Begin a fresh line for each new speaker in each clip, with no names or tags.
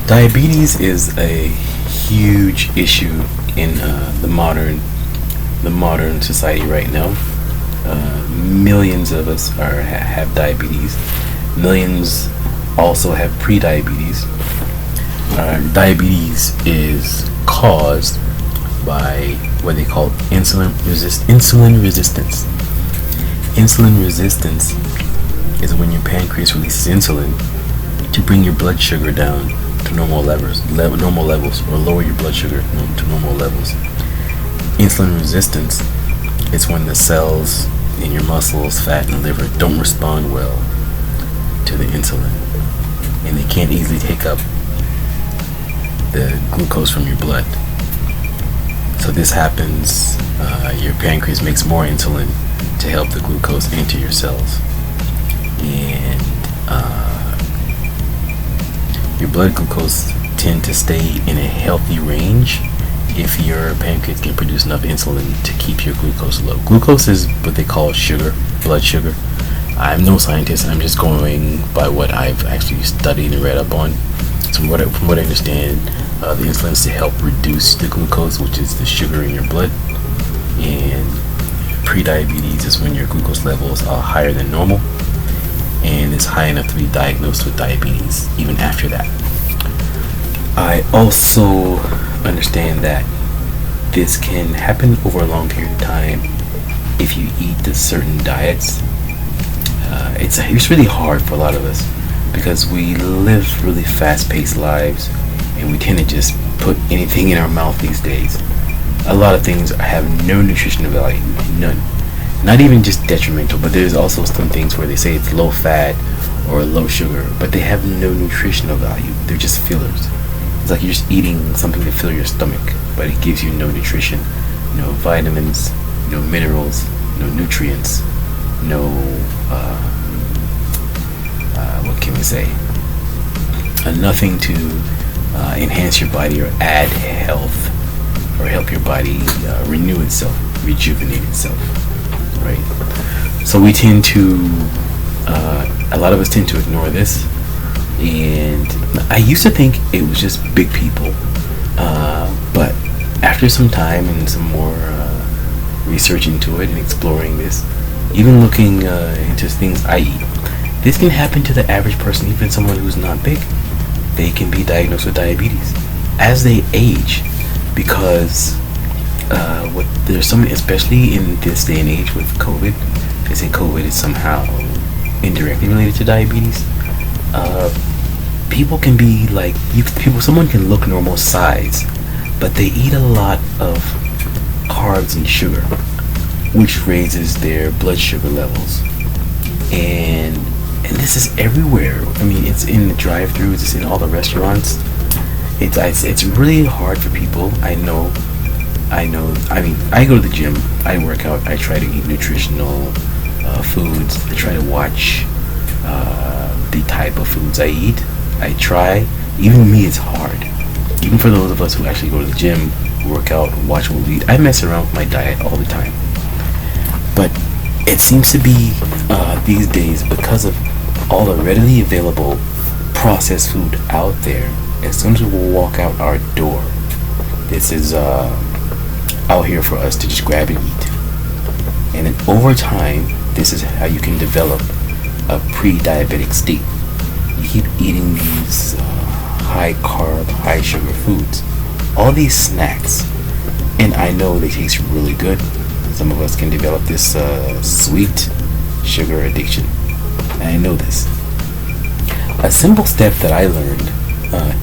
Diabetes is a huge issue in the modern society right now. Millions of us have diabetes. Millions also have pre-diabetes. Diabetes is caused by what they call insulin resistance. Insulin resistance is when your pancreas releases insulin to bring your blood sugar down to normal levels, or lower your blood sugar to normal levels. Insulin resistance is when the cells in your muscles, fat, and liver don't respond well to the insulin, and they can't easily take up the glucose from your blood. So this happens, your pancreas makes more insulin to help the glucose enter your cells, and your blood glucose tend to stay in a healthy range if your pancreas can produce enough insulin to keep your glucose low. Glucose is what they call sugar, blood sugar. I'm no scientist. I'm just going by what I've actually studied and read up on. So from what I understand, the insulin is to help reduce the glucose, which is the sugar in your blood. And pre-diabetes is when your glucose levels are higher than normal, and it's high enough to be diagnosed with diabetes even after that. I also understand that this can happen over a long period of time if you eat the certain diets. It's really hard for a lot of us because we live really fast-paced lives, and we tend to just put anything in our mouth these days. A lot of things have no nutritional value, none. Not even just detrimental, but there's also some things where they say it's low fat or low sugar, but they have no nutritional value. They're just fillers. It's like you're just eating something to fill your stomach, but it gives you no nutrition, no vitamins, no minerals, no nutrients, no, what can we say? Nothing to enhance your body or add health or help your body renew itself, rejuvenate itself, right? So we tend to, a lot of us tend to ignore this. And I used to think it was just big people, but after some time and some more research into it and exploring this, even looking into things I eat, this can happen to the average person, even someone who's not big. They can be diagnosed with diabetes as they age, because there's so many, especially in this day and age with COVID. They say COVID is somehow indirectly related to diabetes. People can be like someone can look normal size, but they eat a lot of carbs and sugar, which raises their blood sugar levels. And this is everywhere. I mean, it's in the drive-thrus, it's in all the restaurants. It's really hard for people. I know. I mean, I go to the gym, I work out, I try to eat nutritional foods. I try to watch the type of foods I eat. I try. Even me, it's hard. Even for those of us who actually go to the gym, work out, watch what we eat, I mess around with my diet all the time. But it seems to be these days, because of all the readily available processed food out there, as soon as we walk out our door, this is out here for us to just grab and eat. And then over time, this is how you can develop a pre-diabetic state. You keep eating these high carb, high sugar foods, all these snacks, and I know they taste really good. Some of us can develop this sweet sugar addiction, and I know this. A simple step that I learned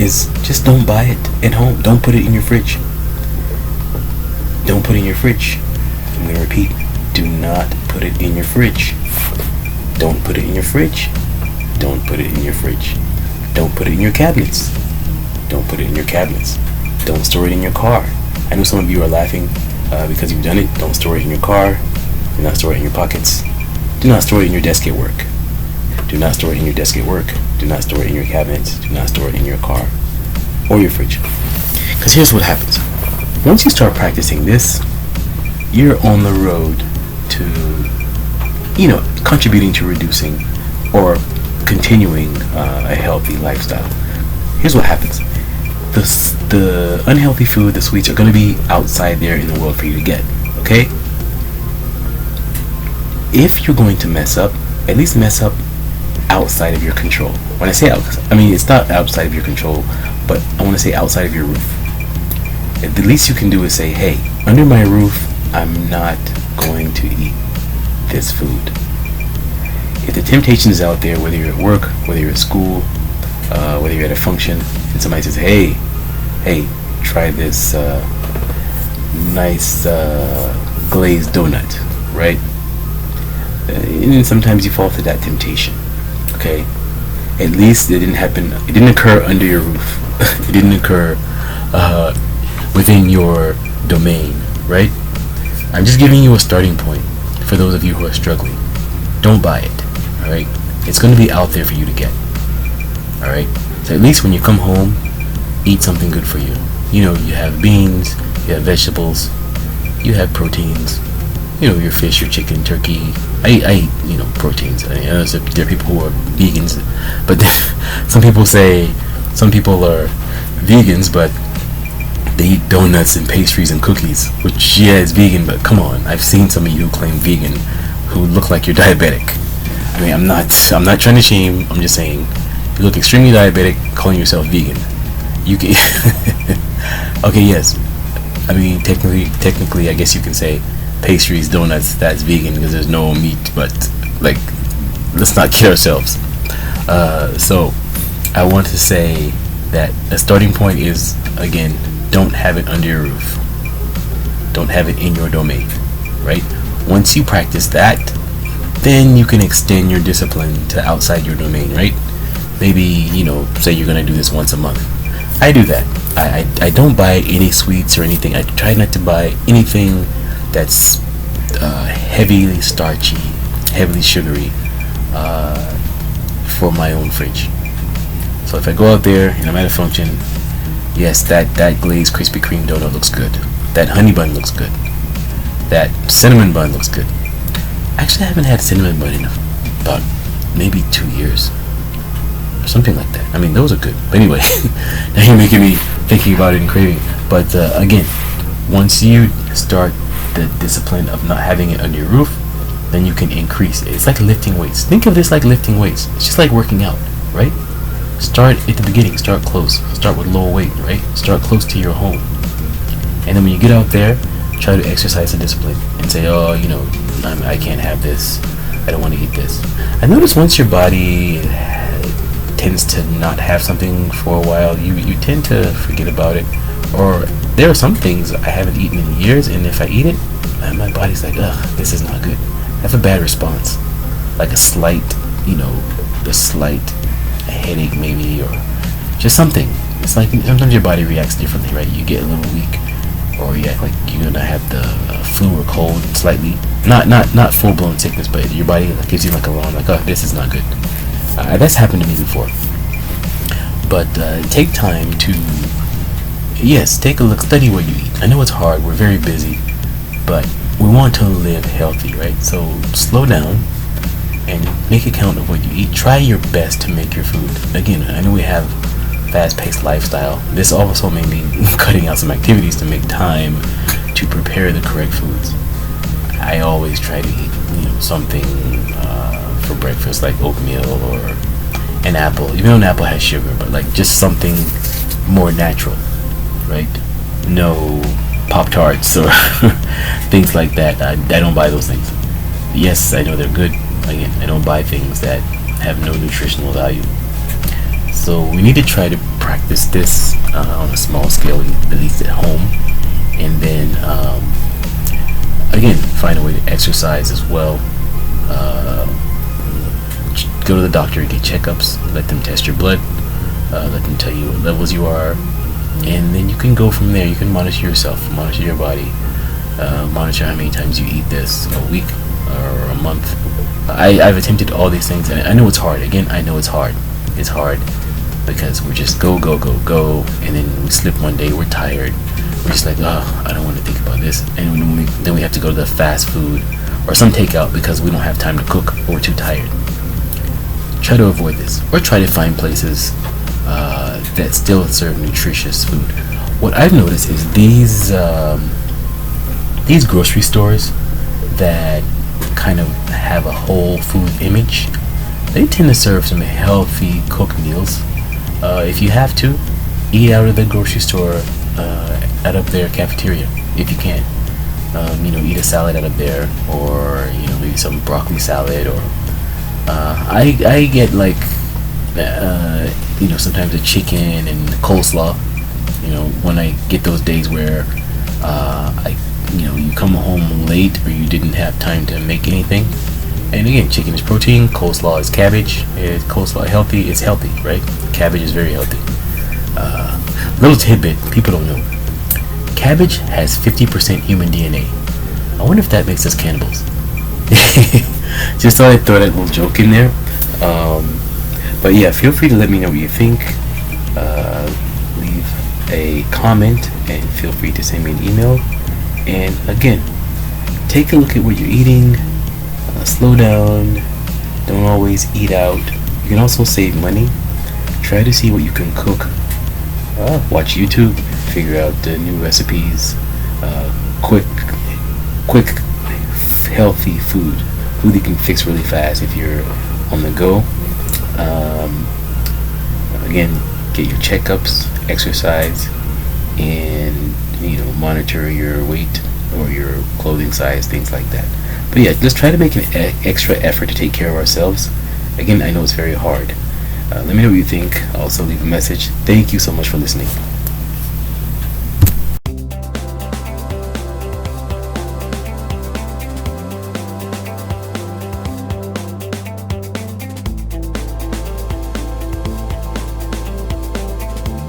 is just don't buy it at home. Don't put it in your fridge. Don't put it in your fridge. I'm going to repeat. Do not put it in your fridge. Don't put it in your fridge. Don't put it in your fridge. Don't put it in your cabinets. Don't put it in your cabinets. Don't store it in your car. I know some of you are laughing because you've done it. Don't store it in your car. Do not store it in your pockets. Do not store it in your desk at work. Do not store it in your desk at work. Do not store it in your cabinets. Do not store it in your car or your fridge. Because here's what happens. Once you start practicing this, you're on the road to, contributing to reducing or continuing a healthy lifestyle. Here's what happens. The unhealthy food, the sweets, are going to be outside there in the world for you to get. Okay? If you're going to mess up, at least mess up outside of your control. When I say outside, I mean it's not outside of your control, but I want to say outside of your roof. The least you can do is say, hey, under my roof, I'm not going to eat this food. If the temptation is out there, whether you're at work, whether you're at school, whether you're at a function, and somebody says, hey, try this nice glazed donut, right? And then sometimes you fall to that temptation. Okay, at least it didn't occur under your roof. It didn't occur within your domain, right? I'm just giving you a starting point for those of you who are struggling. Don't buy it, all right? It's going to be out there for you to get, all right? So at least when you come home, eat something good for you. You know, you have beans, you have vegetables, you have proteins. You know, your fish, your chicken, turkey. I eat, proteins. I know there are people who are vegans, but some people are vegans, but they eat donuts and pastries and cookies, which, yeah, is vegan, but come on. I've seen some of you who claim vegan who look like you're diabetic. I mean, I'm not trying to shame. I'm just saying, you look extremely diabetic calling yourself vegan. You can, okay, yes. I mean, technically, I guess you can say pastries, donuts, that's vegan because there's no meat, but like, let's not kid ourselves. So I want to say that a starting point is, again, don't have it under your roof, don't have it in your domain, right? Once you practice that, then you can extend your discipline to outside your domain, right? Maybe, say you're gonna do this once a month. I do that. I don't buy any sweets or anything. I try not to buy anything that's heavily starchy, heavily sugary, for my own fridge. So if I go out there and I'm at a function, yes, that glazed Krispy Kreme donut looks good. That honey bun looks good. That cinnamon bun looks good. Actually, I haven't had cinnamon bun in about maybe 2 years. Or something like that. I mean, those are good. But anyway, now you're making me thinking about it and craving. But again, once you start the discipline of not having it under your roof, then you can increase it. It's like lifting weights. Think of this like lifting weights. It's just like working out, right? Start at the beginning. Start close. Start with low weight, right? Start close to your home. And then when you get out there, try to exercise the discipline and say, oh, I can't have this. I don't want to eat this. I notice once your body tends to not have something for a while, you tend to forget about it. Or there are some things I haven't eaten in years, and if I eat it, my body's like, ugh, this is not good. I have a bad response. Like a slight headache maybe, or just something. It's like sometimes your body reacts differently, right? You get a little weak, or you act like you're gonna have the flu or cold slightly. Not full-blown sickness, but your body gives you like a alarm, like, oh, this is not good. That's happened to me before. But take time to, yes, take a look, study what you eat. I know it's hard, we're very busy, but we want to live healthy, right? So slow down and make a count of what you eat. Try your best to make your food. Again, I know we have fast-paced lifestyle. This also may mean cutting out some activities to make time to prepare the correct foods. I always try to eat, something for breakfast, like oatmeal or an apple. Even though an apple has sugar, but like just something more natural, right? No Pop-Tarts or things like that. I don't buy those things. Yes, I know they're good. Again, I don't buy things that have no nutritional value. So we need to try to practice this on a small scale, at least at home, and then again, find a way to exercise as well. Go to the doctor and get checkups. Let them test your blood. Let them tell you what levels you are, and then you can go from there. You can monitor yourself, monitor your body, monitor how many times you eat this a week or a month. I've attempted all these things, and I know it's hard. Again, I know it's hard. It's hard because we're just go, and then we slip one day, we're tired. We're just like, oh, I don't want to think about this. And then we have to go to the fast food or some takeout because we don't have time to cook or we're too tired. Try to avoid this, or try to find places that still serve nutritious food. What I've noticed is these grocery stores that kind of have a whole food image, they tend to serve some healthy cooked meals. If you have to, eat out of the grocery store, out of their cafeteria, if you can. Eat a salad out of there, or maybe some broccoli salad, or I get like sometimes a chicken and coleslaw. When I get those days where you come home late or you didn't have time to make anything. And again, chicken is protein, coleslaw is cabbage. Is coleslaw healthy? It's healthy, right? Cabbage is very healthy. Little tidbit, people don't know. Cabbage has 50% human DNA. I wonder if that makes us cannibals. Just thought I'd throw that little joke in there. But yeah, feel free to let me know what you think. Leave a comment and feel free to send me an email. And again, take a look at what you're eating. Slow down. Don't always eat out. You can also save money. Try to see what you can cook. Watch YouTube. Figure out the new recipes. Quick, healthy food you can fix really fast if you're on the go. Again, get your checkups, exercise, and monitor your weight or your clothing size, things like that. But yeah, let's try to make an extra effort to take care of ourselves. Again, I know it's very hard. Let me know what you think. Also leave a message. Thank you so much for listening.